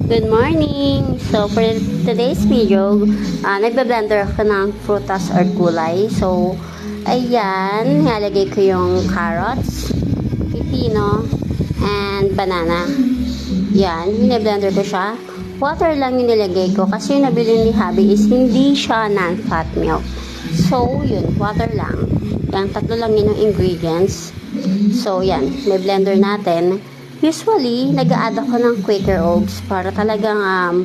Good morning! So, for today's video, nagbe-blender ako ng prutas or gulay. So, ayan, nilagay ko yung carrots, pipino, and banana. Yan, bine-blender ko siya. Water lang yung nilagay ko kasi yung nabili ni Habi is hindi siya non-fat milk. So, yun, water lang. Yan, tatlo lang yun yung ingredients. So, yan, may blender natin. Usually, nag-a-add ako ng Quaker Oats para talagang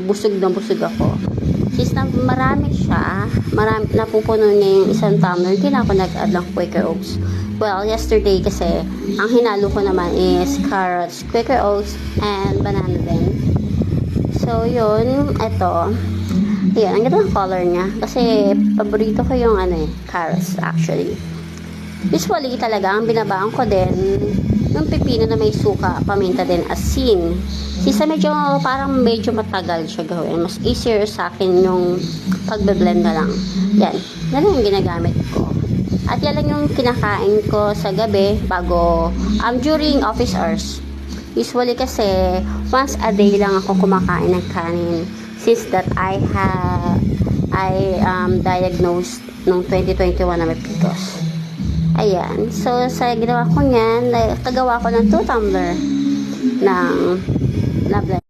busog na busog ako. Since na marami siya, napupuno niya yung isang tumbler, hindi na ako nag-add ng Quaker Oats. Well, yesterday kasi, ang hinalo ko naman is carrots, Quaker Oats, and banana din. So, yun, ito. Ayan, ang ganda ng color niya. Kasi, paborito ko yung carrots actually. Usually, talaga, ang binabaan ko din, yung pipino na may suka, paminta din, asin. Sisa parang medyo matagal siya gawin. Mas easier sa akin yung pagbe-blend na lang. Yan. Yan yung ginagamit ko. At yan lang yung kinakain ko sa gabi bago, during office hours. Usually kasi, once a day lang ako kumakain ng kanin. Since that I diagnosed noong 2021 na may PCOS. Ayan. So, sa ginawa ko niyan, kagawa ko ng 2 tumbler ng blend.